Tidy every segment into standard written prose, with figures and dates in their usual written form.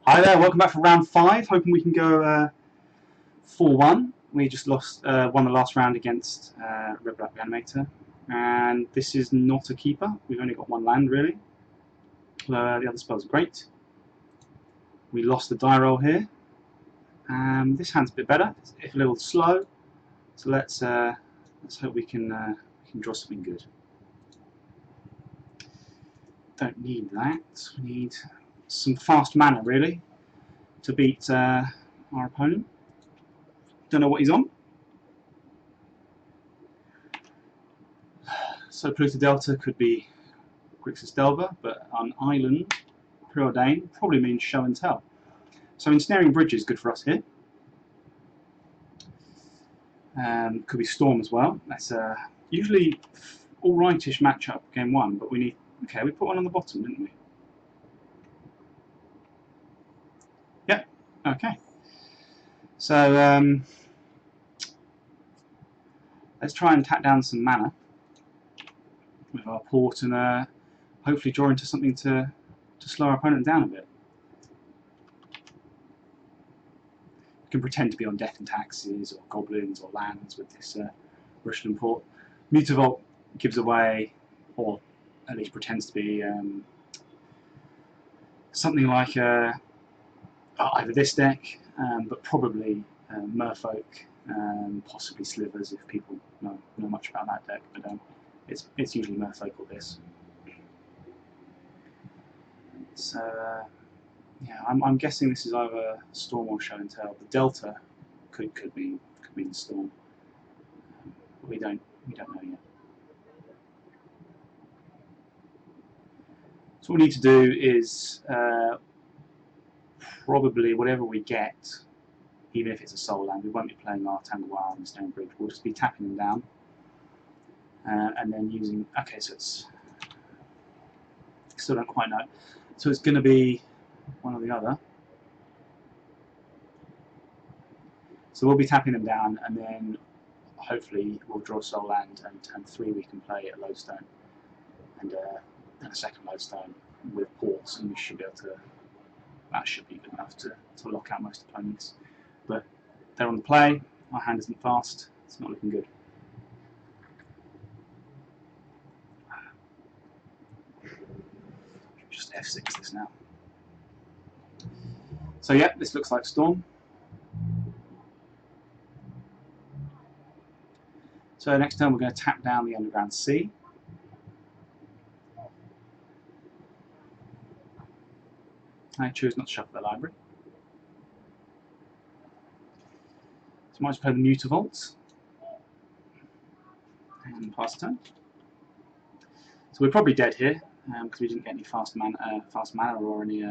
Hi there, welcome back for round 5. Hoping we can go 4-1. We just won the last round against Red Black Animator, and this is not a keeper. We've only got one land really. The other spells are great. We lost the die roll here. This hand's a bit better. It's a little slow, so let's hope we can draw something good. Don't need that. We need some fast mana really to beat our opponent. Don't know what he's on. So Polluted Delta could be Grixis Delver, but on Island, Preordain probably means Show and Tell. So Ensnaring Bridge is good for us here. Could be Storm as well. That's usually alrightish matchup game 1, but we need. Okay, we put one on the bottom, didn't we? Yep. Okay. So let's try and tap down some mana with our port and hopefully draw into something to slow our opponent down a bit. You can pretend to be on Death and Taxes or Goblins or lands with this Russian port. Mutavault gives away, or at least pretends to be, something like either this deck, but probably Merfolk, possibly Slivers if people know much about that deck, but it's usually Merfolk or this. So yeah, I'm guessing this is either Storm or Show and Tell. The Delta could mean Storm, but we don't know yet. So what we need to do is probably whatever we get, even if it's a soul land, we won't be playing our Tangle and Stone Bridge. We'll just be tapping them down and then using. Okay, so it's still don't quite know. So it's going to be one or the other. So we'll be tapping them down, and then hopefully we'll draw Soul Land, and turn 3 we can play a Lodestone, and a second Lodestone with ports, and we should be able to. That should be good enough to lock out most opponents. But they're on the play. Our hand isn't fast. It's not looking good. Just F6 this now. So yeah, this looks like Storm. So next turn we're going to tap down the Underground Sea. I choose not to shuffle the library. So I might just play the Mutavault and pass the turn. So we're probably dead here because we didn't get any fast mana or any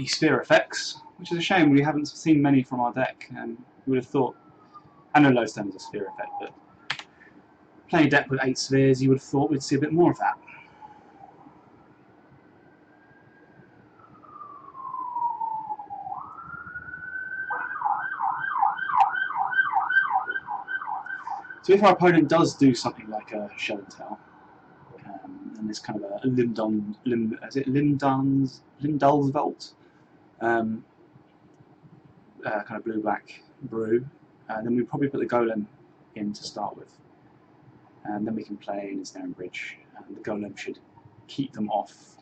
sphere effects, which is a shame. We haven't seen many from our deck. You would have thought. I know Lodestone is a sphere effect, but playing a deck with 8 spheres, you would have thought we'd see a bit more of that. So if our opponent does do something like a Show and Tell, and there's kind of a Lim-Dûl's Vault, kind of blue-black brew, then we probably put the Golem in to start with, and then we can play an Ensnaring Bridge. The Golem should keep them off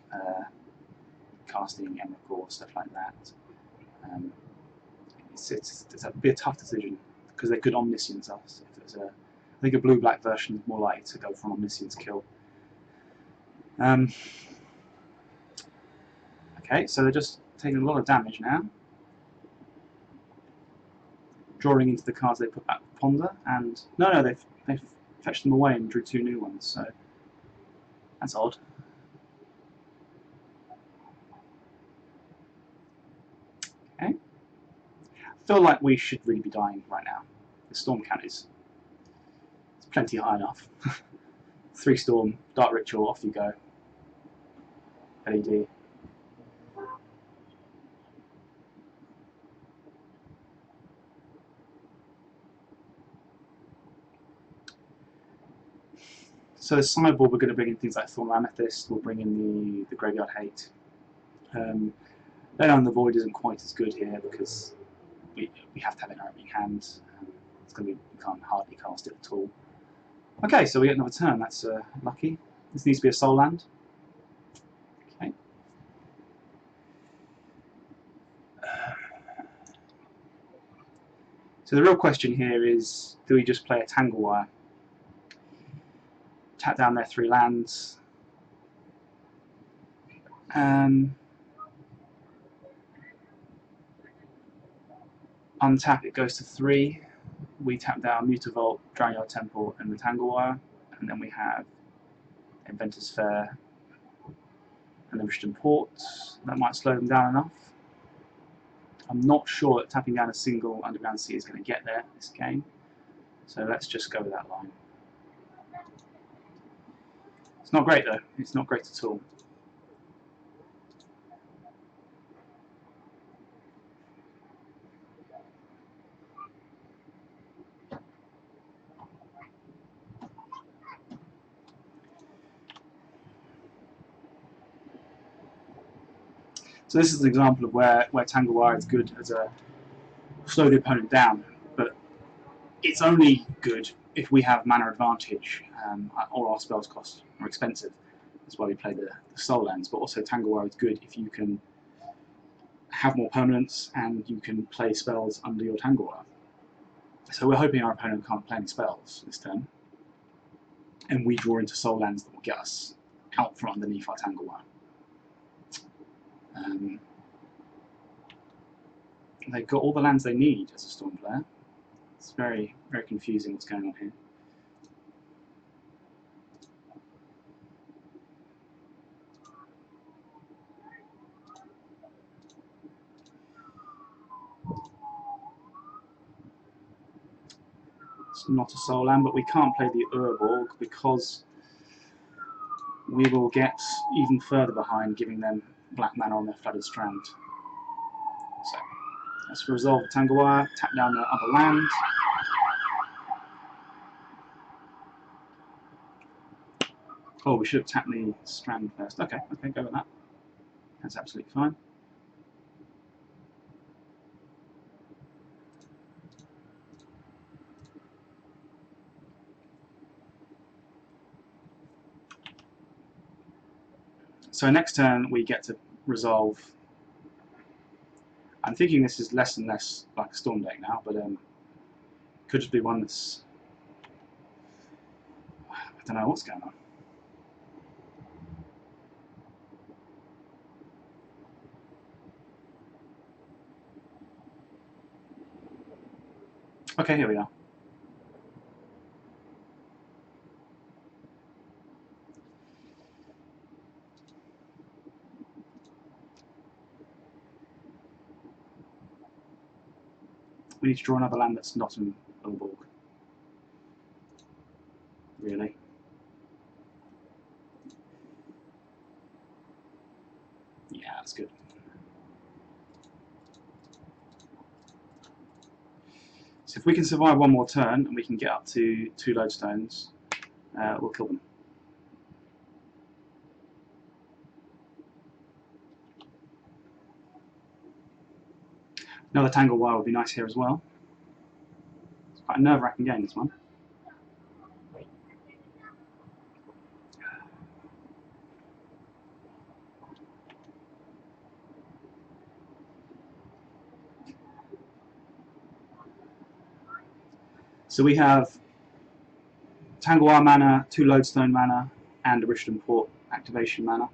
casting Emrakul or stuff like that. It'd be a tough decision because they could Omniscience us. If there's I think a blue-black version is more likely to go for an Omniscience kill. Okay, so they're just taking a lot of damage now. Drawing into the cards they put back to Ponder, and no, they've fetched them away and drew 2 new ones, so that's odd. Okay. I feel like we should really be dying right now. The Storm count is plenty high enough. 3 Storm, Dark Ritual, off you go. LED. So the sideboard, we're going to bring in things like Thorn Amethyst, we'll bring in the Graveyard Hate. Lay on the Void isn't quite as good here because we have to have it in our opening hand. It's going to be, we can't hardly cast it at all. Okay, so we get another turn, that's lucky. This needs to be a soul land. Okay. So the real question here is, do we just play a Tangle Wire? Tap down their 3 lands. Untap, it goes to 3. We tap down Mutavault, Drownyard Temple, and the Tangle Wire, and then we have Inventor's Fair and the Rishton Port. That might slow them down enough. I'm not sure that tapping down a single Underground Sea is going to get there this game, so let's just go with that line. It's not great though, it's not great at all. So this is an example of where Tangle Wire is good as a slow the opponent down, but it's only good if we have mana advantage or our spells cost more expensive. That's why we play the soul lands, but also Tangle Wire is good if you can have more permanence and you can play spells under your Tangle Wire. So we're hoping our opponent can't play any spells this turn, and we draw into soul lands that will get us out from underneath our Tangle Wire. They've got all the lands they need as a Storm player. It's very, very confusing what's going on here. It's not a soul land, but we can't play the Urborg because we will get even further behind, giving them black mana on their Flooded Strand. So let's resolve the Tangle Wire, tap down the other land. Oh, we should have tapped the Strand first. Okay, go with that. That's absolutely fine. So next turn we get to resolve. I'm thinking this is less and less like a Storm deck now, but could just be one that's, I don't know what's going on. Okay, here we are. We need to draw another land that's not an Urborg. Really? Yeah, that's good. So if we can survive one more turn and we can get up to 2 lodestones, we'll kill them. Another Tangle Wire would be nice here as well. It's quite a nerve-wracking game, this one. So we have Tangle Wire mana, 2 lodestone mana, and a Rishton Port activation mana.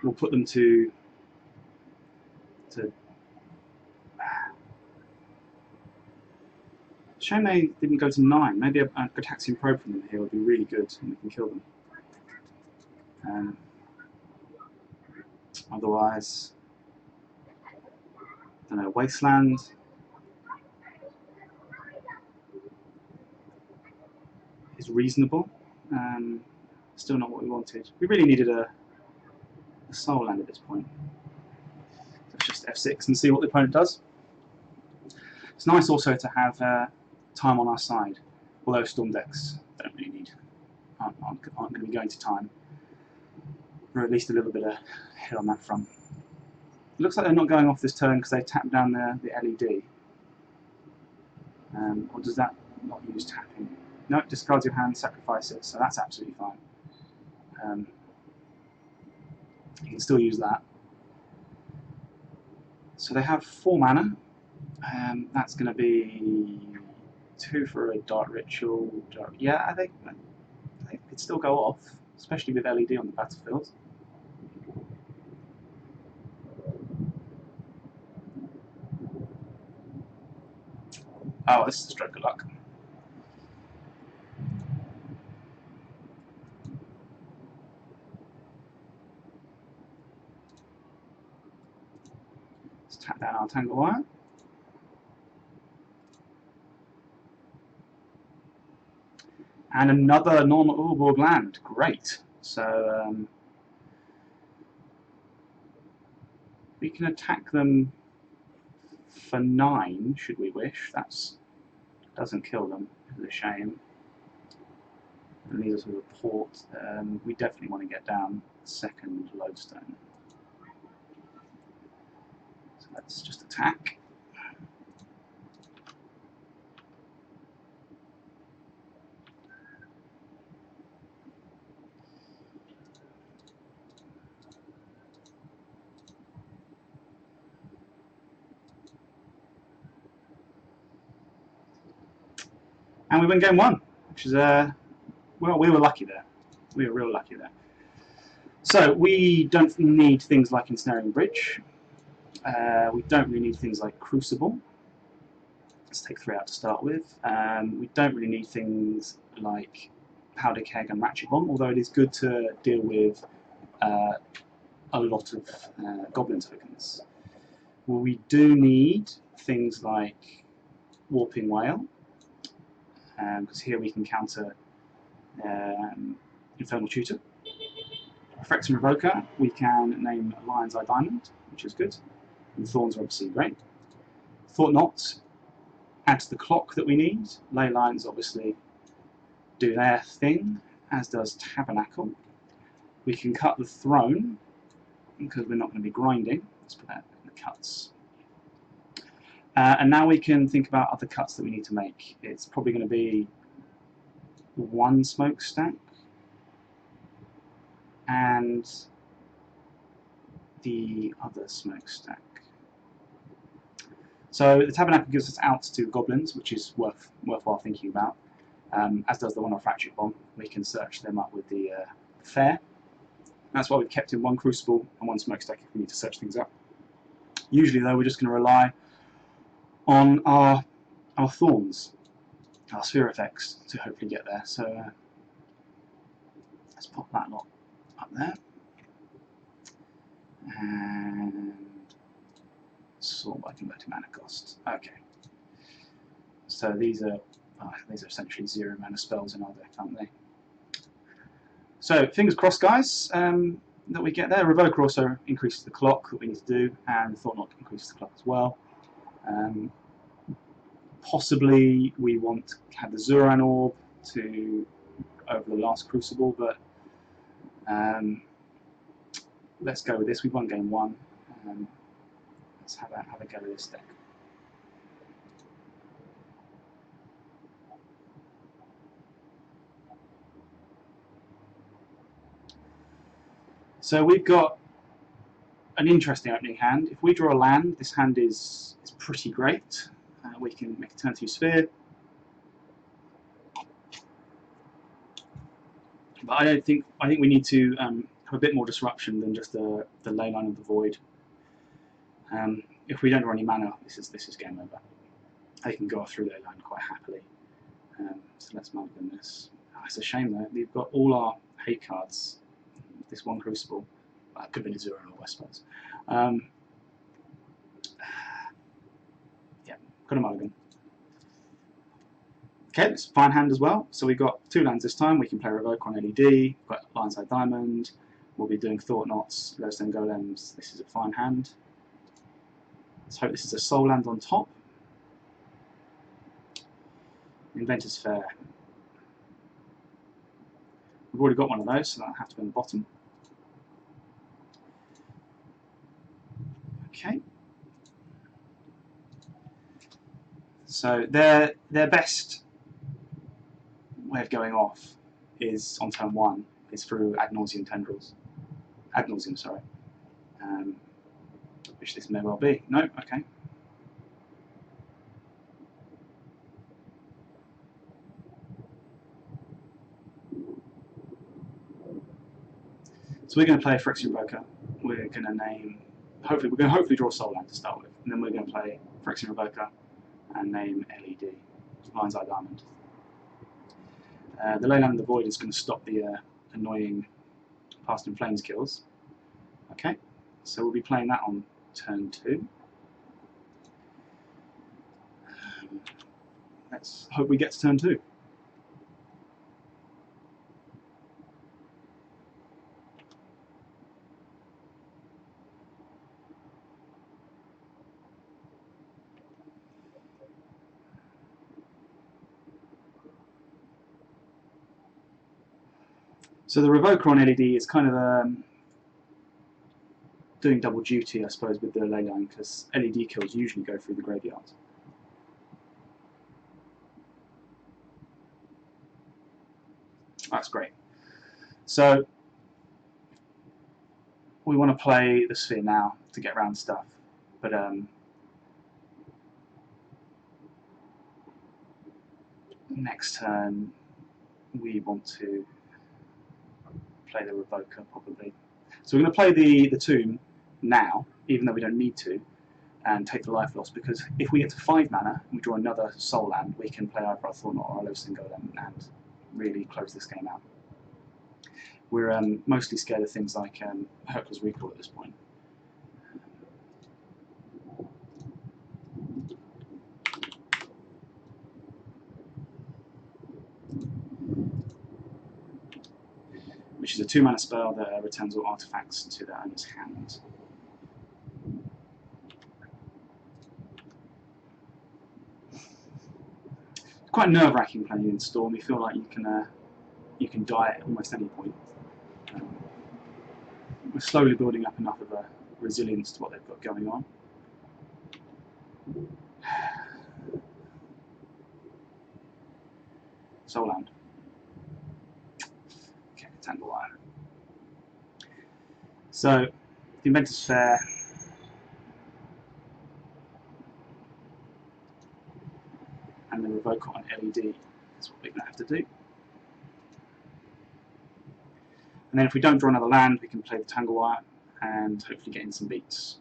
We'll put them to shame they didn't go to 9. Maybe a Gitaxian Probe from them here would be really good and we can kill them. Otherwise, I don't know, Wasteland. Is reasonable. Still not what we wanted. We really needed a soul land at this point. Let's just F6 and see what the opponent does. It's nice also to have time on our side, although Storm decks don't really need aren't going to be going to time. Or at least a little bit ahead on that front. It looks like they're not going off this turn because they tapped down the LED. Or does that not use tapping? No, discard your hand, sacrifice it, so that's absolutely fine. You can still use that. So they have 4 mana. That's going to be 2 for a Dark Ritual. Yeah, I think it could still go off, especially with LED on the battlefield. Oh, this is a stroke of luck. Let's tap down our Tangle Wire. And another non-Urborg land. Great. So we can attack them for 9, should we wish. That doesn't kill them. It's a shame. It leaves us with a port. We definitely want to get down second lodestone. So let's just attack. And we win game 1, which is well, we were lucky there. We were real lucky there. So we don't need things like Ensnaring Bridge. We don't really need things like Crucible. Let's take 3 out to start with. We don't really need things like Powder Keg and Ratchet Bomb, although it is good to deal with a lot of Goblin tokens. Well, we do need things like Warping Whale, because here we can counter Infernal Tutor. Phyrexian Revoker, we can name Lion's Eye Diamond, which is good. And Thorns are obviously great. Thought-Knot adds the clock that we need. Ley Lines obviously do their thing, as does Tabernacle. We can cut the Throne, because we're not going to be grinding. Let's put that in the cuts. And now we can think about other cuts that we need to make. It's probably going to be 1 Smokestack and the other Smokestack. So the Tabernacle gives us out to Goblins, which is worthwhile thinking about, as does the one-off Ratchet Bomb. We can search them up with the Fair. That's why we've kept in 1 Crucible and 1 Smokestack if we need to search things up. Usually though, we're just going to rely on our Thorns, our Sphere effects, to hopefully get there. So let's pop that lot up there. And sort by converting mana cost. Okay. So these are essentially 0 mana spells in our deck, aren't they? So fingers crossed, guys, that we get there. Revoker also increases the clock that we need to do, and Thought-Knot increases the clock as well. Possibly we want to have the Zuran Orb to over the last Crucible, but let's go with this. We've won game 1. Let's have a go with this deck. So we've got an interesting opening hand. If we draw a land, this hand is pretty great. We can make a turn 2 Sphere. But I think we need to have a bit more disruption than just the Ley Line of the Void. If we don't draw any mana, this is game over. They can go through Ley Line quite happily. So let's mulligan this. Oh, it's a shame though. We've got all our hate cards. This 1 Crucible. Well, it could have been a Zuran Orb, I suppose. Yeah, got a mulligan. Okay, it's a fine hand as well. So we've got 2 lands this time. We can play Revoke on LED. We've got Lion's Eye Diamond. We'll be doing Thought-Knots, Lodestone Golems. This is a fine hand. Let's hope this is a soul land on top. Inventor's Fair. We've already got one of those, so that'll have to be on the bottom. Okay. So their best way of going off is on turn 1 is through Ad Nauseam Tendrils. Ad Nauseam, sorry. Which this may well be. No, okay. So we're going to play Phyrexian Revoker. We're going to name, hopefully, we're going to hopefully draw Soul Land to start with, and then we're going to play Phyrexian Revoker and name LED, Lion's Eye Diamond. The Leyline of the Void is going to stop the annoying Past in Flames kills. Okay, so we'll be playing that on turn 2. Let's hope we get to turn 2. So the Revoker on LED is kind of doing double duty, I suppose, with the Leyline, because LED kills usually go through the graveyard. That's great. So we want to play the Sphere now to get around stuff, but next turn we want to play the Revoker probably. So we're going to play the Tomb now, even though we don't need to, and take the life loss, because if we get to 5 mana and we draw another Soul Land, we can play either our Thought-Knot or our Loathsome Golem and really close this game out. We're mostly scared of things like Hurkyl's Recall at this point. Which is a 2-mana spell that returns all artifacts to their owner's hand. It's quite nerve-wracking playing in Storm. You feel like you can die at almost any point. We're slowly building up enough of a resilience to what they've got going on. Soul Land. Okay, Tanglewire. So, the Inventor's Fair. And the Revoker on LED is what we're going to have to do. And then if we don't draw another land, we can play the Tanglewire and hopefully get in some beats.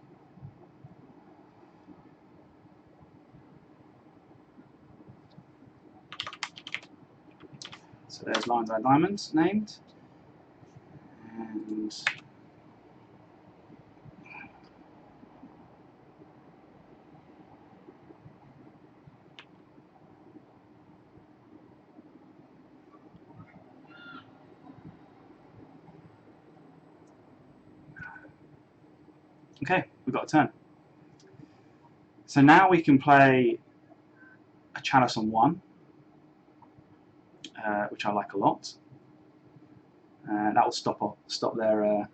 So there's Lion's Eye Diamond named. And okay, we've got a turn. So now we can play a Chalice on 1, which I like a lot. That will stop their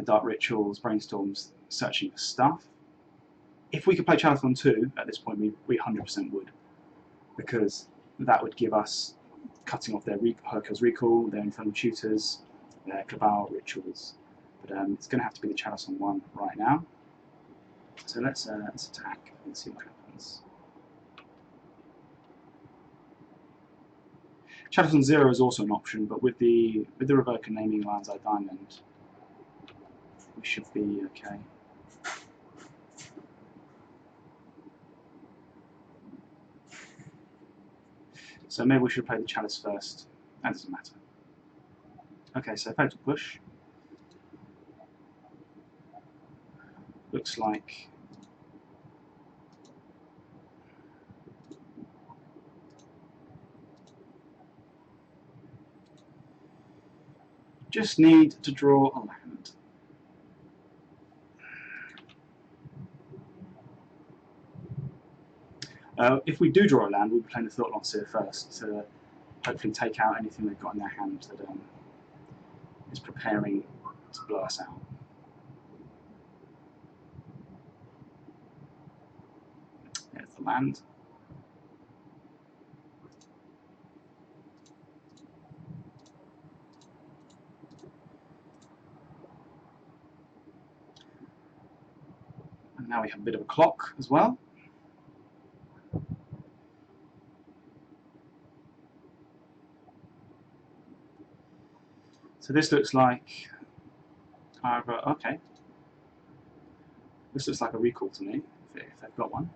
Dark Rituals, Brainstorms, searching for stuff. If we could play Chalice on 2, at this point we 100% would, because that would give us cutting off their Hurkyl's Recall, their Infernal Tutors, their Cabal Rituals. But it's going to have to be the Chalice on 1 right now. So let's attack and see what happens. Chalice on 0 is also an option, but with the Revoker naming Lion's Eye Diamond, we should be okay. So maybe we should play the Chalice first. That doesn't matter. Okay, so Fatal Push. Looks like just need to draw a land. If we do draw a land, we'll be playing the Thought-Knot Seer first to hopefully take out anything they've got in their hand that is preparing to blow us out. There's the land. And now we have a bit of a clock as well. So this looks like, okay. This looks like a recall to me, if they've got one.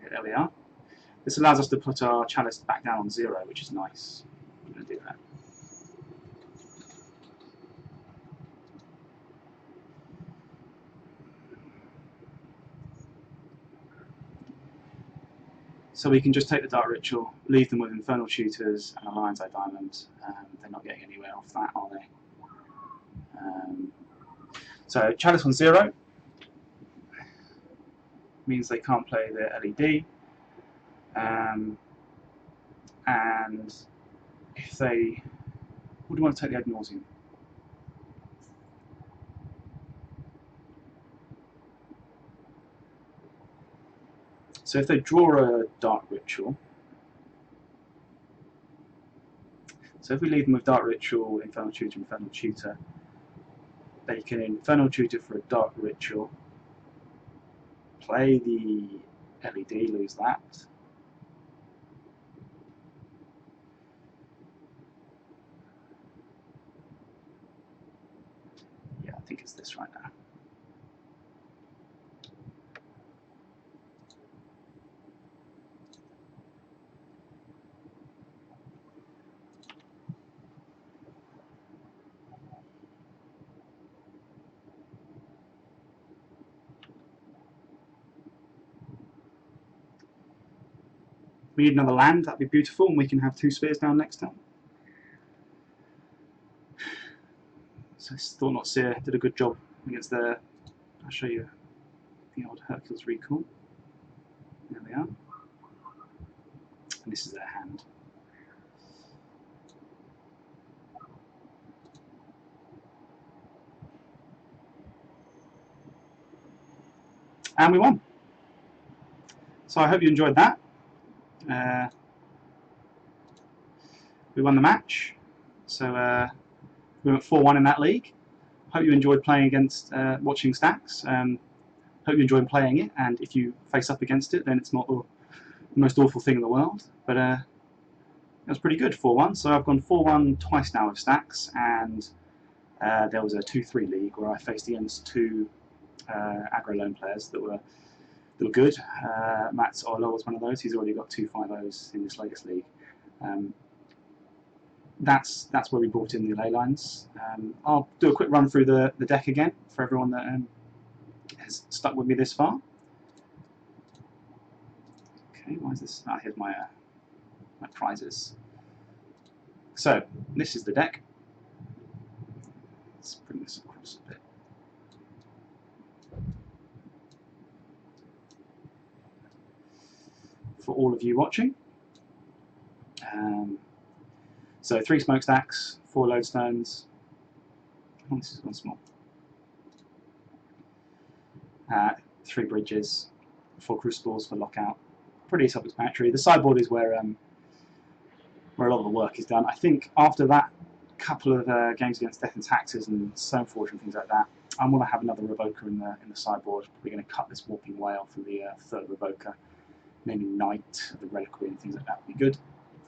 Yeah, there we are. This allows us to put our Chalice back down on 0, which is nice. I'm going to do that. So we can just take the Dark Ritual, leave them with Infernal Tutors and a Lion's Eye Diamond. They're not getting anywhere off that, are they? So Chalice on 0 means they can't play their LED. And if they... Would you want to take the Ad Nauseam? So if they draw a Dark Ritual, so if we leave them with Dark Ritual, Infernal Tutor, they can Infernal Tutor for a Dark Ritual, play the LED, lose that. Yeah, I think it's this right now. We need another land, that'd be beautiful, and we can have 2 spheres down next time. So Thought-Knot Seer did a good job against their... I'll show you the old Hercules recall. There they are. And this is their hand. And we won. So I hope you enjoyed that. We won the match, so we went 4-1 in that league. Hope you enjoyed playing against, watching Stax. Hope you enjoyed playing it, and if you face up against it, then it's not the most awful thing in the world. But it was pretty good, 4-1. So I've gone 4-1 twice now with Stax, and there was a 2-3 league where I faced against 2 aggro lone players that were good. Mats Orlo was one of those. He's already got 2 5-0s in this latest league. That's where we brought in the ley lines. I'll do a quick run through the deck again for everyone that has stuck with me this far. Okay, why is this? Here's my my prizes. So this is the deck. Let's bring this across a bit. For all of you watching. So 3 smokestacks, 4 lodestones. Oh, this has gone small. 3 bridges, 4 crucibles for lockout. Pretty self-explanatory. The sideboard is where a lot of the work is done. I think after that couple of games against Death and Taxes and Stoneforge and things like that, I'm going to have another Revoker in the sideboard. We're going to cut this Warping Whale for the 3rd Revoker. Maybe Knight, the Reliquary and things like that would be good.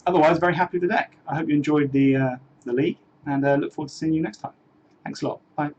Otherwise, very happy with the deck. I hope you enjoyed the league, and look forward to seeing you next time. Thanks a lot. Bye.